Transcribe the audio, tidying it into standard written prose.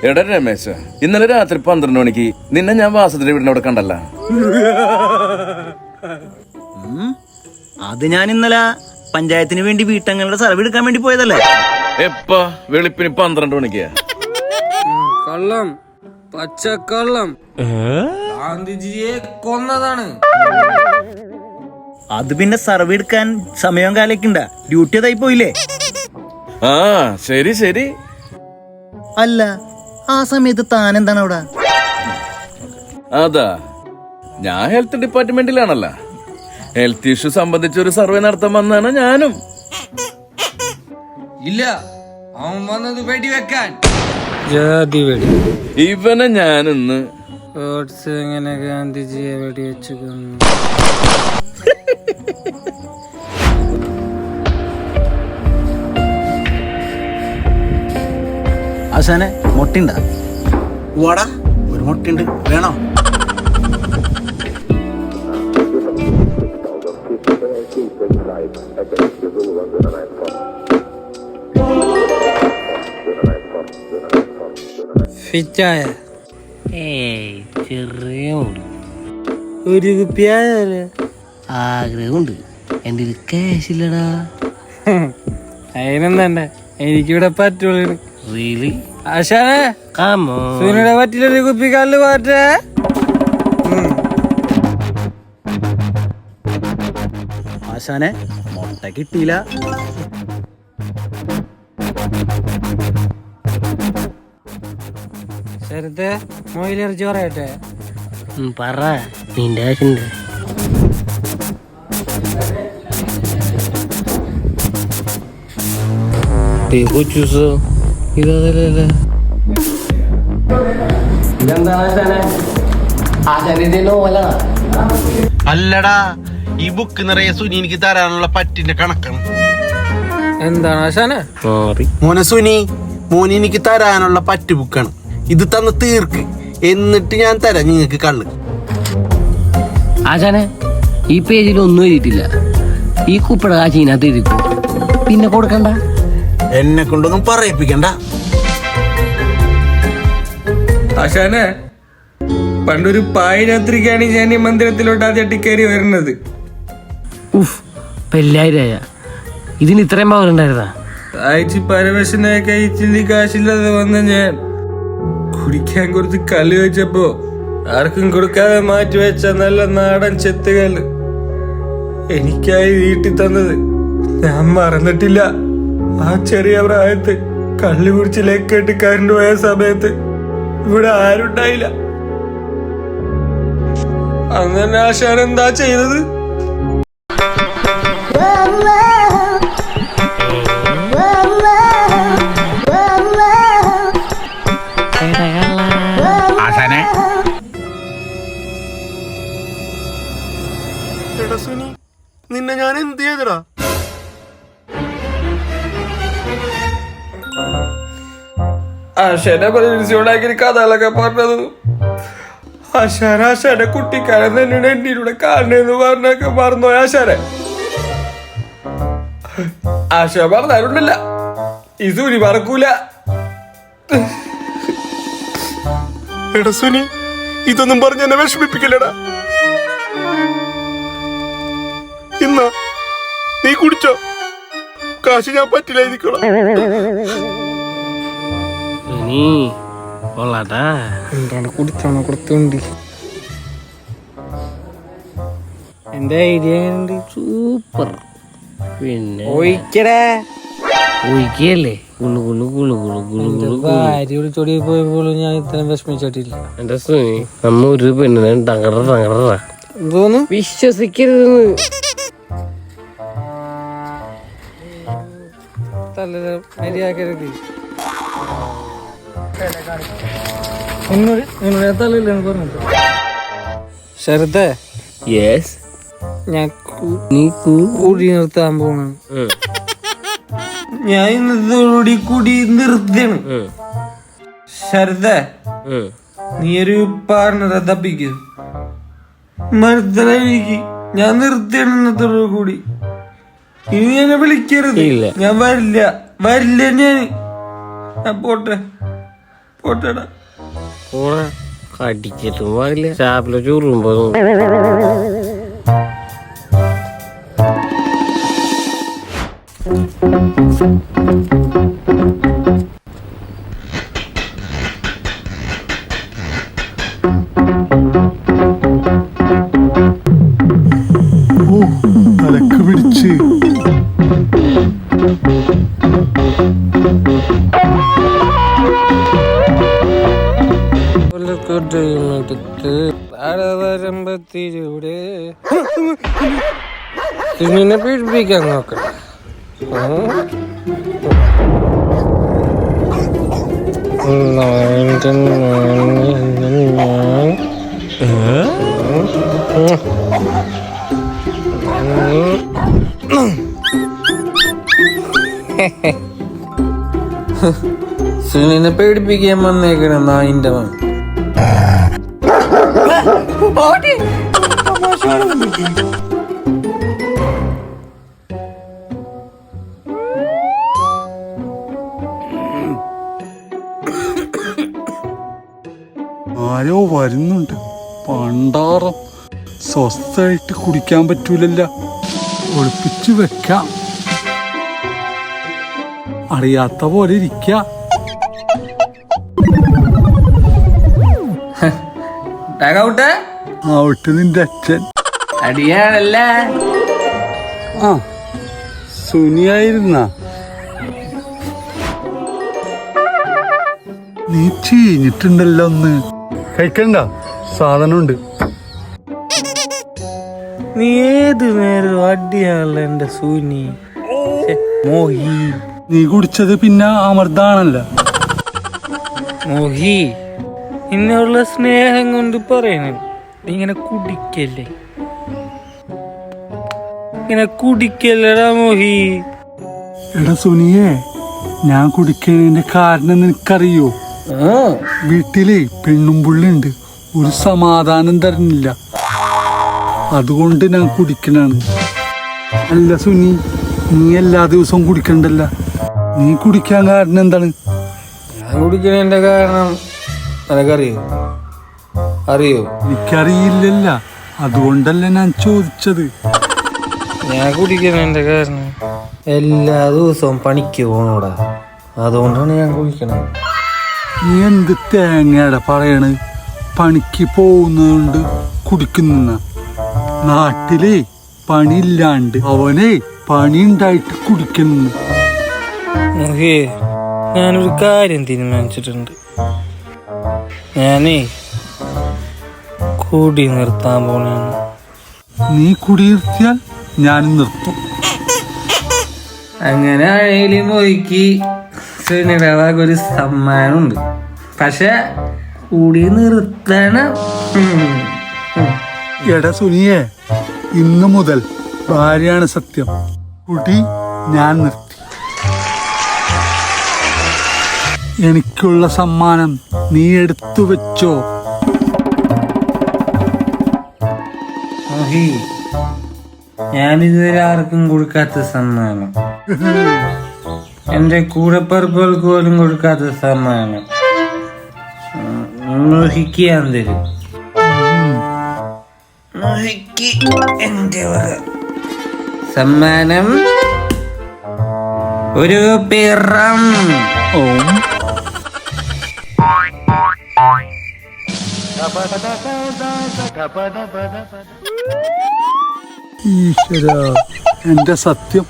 എടാ രമേശ, ഇന്നലെ രാത്രി 12 മണിക്ക് നിന്നെ ഞാൻ വാസത്തിന്റെ വീടിന്റെ അവിടെ കണ്ടല്ല. അത് ഞാൻ ഇന്നലെ പഞ്ചായത്തിന് വേണ്ടി വീട്ടങ്ങളുടെ സർവേ എടുക്കാൻ വേണ്ടി പോയതല്ലേ. എപ്പാ? വെളുപ്പിന് 12 മണിക്കാ. കള്ളം, പച്ചക്കള്ളം. ഗാന്ധിജിയെ കൊന്നതാണ്. അത് പിന്നെ സർവേ എടുക്കാൻ സമയം കാലേക്കുണ്ട, ഡ്യൂട്ടി അതായി പോയില്ലേ. ആ ശരി ശരി. അല്ല, ആ സമയത്ത് താൻ എന്താണ് അവിടെ? അതാ, ഞാൻ ഹെൽത്ത് ഡിപ്പാർട്ട്മെന്റിലാണല്ലോ. ഹെൽത്ത് ഇഷ്യൂ സംബന്ധിച്ച് ഒരു സർവേ നടത്താൻ വന്നാണ് ഞാനും. ഇല്ല, അവൻ വന്നത് വെടിവെക്കാൻ. ഇവനെ ഞാനിന്ന് എങ്ങനെ ഗാന്ധിജിയെ വെടിവെച്ചു കൊന്നു? ആശാനെ, മുട്ടയുണ്ടാ? വാടാ, ഒരു മുട്ടയുണ്ട്, വേണോ? ഫിറ്റായ ചെറിയ ഒരു കുപ്പിയായ ആഗ്രഹമുണ്ട്. എന്റെ ക്യാഷില്ലടാ. അതിനെന്താ, എനിക്കിവിടെ പറ്റുള്ളൂ. റിയലി? ആശാനെ, സൂര്യയുടെ പറ്റിലൊരു കുപ്പി കല്ല് പാറ്റേ. ആശാനെ, മുട്ട കിട്ടിയില്ല. ശരത്തെ, മൊയിലിറച്ചി പറയട്ടെ? പറ, നിന്റെ ആശുണ്ട്. കൊച്ചൂസോ ഇതല്ലേ? അല്ലടാ, ഈ ബുക്ക് നിറയെ സുനി എനിക്ക് തരാനുള്ള പറ്റിന്റെ കണക്കാണ്. എന്താണ് ആശാനെ? മോനെ സുനി, മോനി എനിക്ക് തരാനുള്ള പറ്റ് ബുക്കാണ്. ഇത് തന്ന് തീർക്ക്, എന്നിട്ട് ഞാൻ തരാം നിങ്ങൾക്ക് കള്ള്. ആശാനെ, ഈ പേജിൽ ഒന്നും എഴുതിയിട്ടില്ല. ഈ കുപ്പട കാശിനകത്ത് എഴുതിക്കും, പിന്നെ കൊടുക്കണ്ട. എന്നെ കൊണ്ടൊന്നും പറയിപ്പിക്കണ്ട. ആശാനെ, പണ്ടൊരു പായിരാത്രിക്കാണ് ഞാൻ ഈ മന്ദിരത്തിലോട്ട് ആദ്യമായിട്ട് കയറി വരുന്നത്. ഉഫ്, 5000 ഇതിന് ഇത്രയും പവർ ഉണ്ടായിരുന്നാ? അയച്ച് പരമശനായ കഴിച്ചില്ലി കാശില്ലാതെ വന്ന ഞാൻ കുടിക്കാൻ കുറച്ച് കല്ല് വെച്ചപ്പോ ആർക്കും കൊടുക്കാതെ മാറ്റി വെച്ച നല്ല നാടൻ ചെത്തുകല്ല് എനിക്കായി വീട്ടിൽ തന്നത് ഞാൻ മറന്നിട്ടില്ല. ആ ചെറിയ പ്രായത്ത് കള്ളു കുടിച്ച് ലേക്കേട്ട് കരണ്ട് പോയ സമയത്ത് ഇവിടെ ആരുണ്ടായില്ല. അങ്ങനെ ആശാൻ എന്താ ചെയ്തത്? എടാ സുനി, നിന്നെ ഞാൻ എന്ത് ചെയ്തടാ? ആശാനെ പ്രതിനിധിയോടാക്കി കഥകളൊക്കെ പറഞ്ഞത് ആശാനെ കുട്ടിക്കാരൻ തന്നെയാണ് എന്നിലൂടെ കാണുന്നെന്ന് പറഞ്ഞൊക്കെ മറന്നോ ആശാനെ? ആശാൻ പറഞ്ഞാലുണ്ടല്ല, ഈ സുനി മറക്കൂല. എടാ സുനി, ഇതൊന്നും പറഞ്ഞ് എന്നെ വിഷമിപ്പിക്കില്ലടാ. ഇന്നാ നീ കുടിച്ചോ, കാശ് ഞാൻ പറ്റില്ലായിരിക്കണം. എന്താണ് കുടിച്ചാണോ കൊടുത്തോണ്ടി? എന്റെ ഐഡിയ സൂപ്പർ. പിന്നെ ഒഴിക്കടേ, ഒഴിക്കല്ലേ? ഭാര്യ വിളിച്ചോടി പോയപ്പോഴും ഞാൻ ഇത്രയും വിഷമിച്ചിട്ടില്ല. എന്റെ സുനി, നമ്മ ഒരു പെണ്ണിനെ തങ്ങറ എന്തോന്നു വിശ്വസിക്കരുതെന്ന്. മര്യാദക്കരുത്. തലയില്ലെന്ന് പറഞ്ഞിട്ട് ശരത്തെ, യെസ്, ഞാൻ കൂടി നിർത്താൻ പോണു. ഞാൻ ഇന്നത്തോടുകൂടി കൂടി നിർത്തിയാണ്. ശരത്തെ, നീ ഒരു പാർട്ണറെ തപ്പിക്കും മരുത്തലേക്ക് ഞാൻ നിർത്തിയെണ്ണത്തോടു കൂടി ഇനി എന്നെ വിളിക്കരുത്. ഇല്ല. ഞാൻ വരില്ല ഞാൻ പോട്ടെടാ. കടിച്ചിട്ടും പാടില്ല, ഷാപ്പിലെ ചുറുമ്പോ. തലക്ക് പിടിച്ച് വരുമ്പത്തിലൂടെ നിന്നെ പീഡിപ്പിക്കാൻ നോക്കണം. സുനിനെ പേടിപ്പിക്കാൻ വന്നേക്കണ നായിന്റെ മൻ. ആരോ വരുന്നുണ്ട്. പണ്ടാറം സ്വസ്ഥായിട്ട് കുടിക്കാൻ പറ്റൂലല്ല, ഒളിപ്പിച്ചു വെക്കാം. അറിയാത്ത പോലെ ഇരിക്ക. ആവട്ടെ നിന്റെ അച്ഛൻ. അടിയാണല്ലേ ആ സുനിയായിരുന്ന നീ ചീഞ്ഞിട്ടുണ്ടല്ലോ. ഒന്ന് കഴിക്കണ്ട, സാധനമുണ്ട്. നീ ഏത് നേരം അടിയാണല്ലോ എന്റെ സൂനി മോഹി. നീ കുടിച്ചത് പിന്നെ അമൃതാണല്ല. മോഹി ഇന്നുള്ള സ്നേഹം കൊണ്ട് പറയണ ഇങ്ങനെ കുടിക്കല്ലടാ മോഹി. എടാ സുനിയെ, ഞാൻ കുടിക്കുന്നതിന്റെ കാരണം നിനക്കറിയോ? വീട്ടിലെ പെണ്ണും പുള്ളിണ്ട്, ഒരു സമാധാനം തരുന്നില്ല. അതുകൊണ്ട് ഞാൻ കുടിക്കണാണ്. അല്ല സുനി, നീ എല്ലാ ദിവസവും കുടിക്കണ്ടല്ല. നീ കുടിക്കാൻ കാരണം എന്താണ്? ഞാൻ കുടിക്കണതിന്റെ കാരണം അറിയോ? എനിക്കറിയില്ലല്ല, അതുകൊണ്ടല്ല ഞാൻ ചോദിച്ചത്. ഞാൻ കുടിക്കണതിന്റെ കാരണം എല്ലാ ദിവസവും പണിക്ക് പോണോടാ, അതുകൊണ്ടാണ് ഞാൻ കുടിക്കണത്. നീ എന്ത് തേങ്ങയുടെ പറയണ്? പണിക്ക് പോകുന്നതുകൊണ്ട് കുടിക്കുന്ന നാട്ടിലെ പണിയില്ലാണ്ട് അവനെ പണി ഉണ്ടായിട്ട് കുടിക്കുന്നു. മോഹി, ഞാനൊരു കാര്യം തീരുമാനിച്ചിട്ടുണ്ട്. ഞാനേ കൂടി നിർത്താൻ പോണാണ്. നീ കുടി നിർത്തിയാൽ ഞാൻ നിർത്തും. അങ്ങനെ ആഴയിലും മോഹിക്ക് ഒരു സമ്മാനമുണ്ട്. പക്ഷെ കൂടി നിർത്തണം. എടാ സുനിയെ, ഇന്നു മുതൽ ഭാര്യയാണ് സത്യം. കുടി ഞാൻ നിർത്തി. എനിക്കുള്ള സമ്മാനം നീ എടുത്തു വെച്ചോ. മോഹി, ഞാനിതുവരെ ആർക്കും കൊടുക്കാത്ത സമ്മാനം, എന്റെ കൂടെപ്പറപ്പുകൾക്ക് പോലും കൊടുക്കാത്ത സമ്മാനം മോഹിക്ക് ഞാൻ തരും. മോഹിക്ക് എന്റെ വക സമ്മാനം ഒരു പിറം. ഈശ്വര, എന്റെ സത്യം.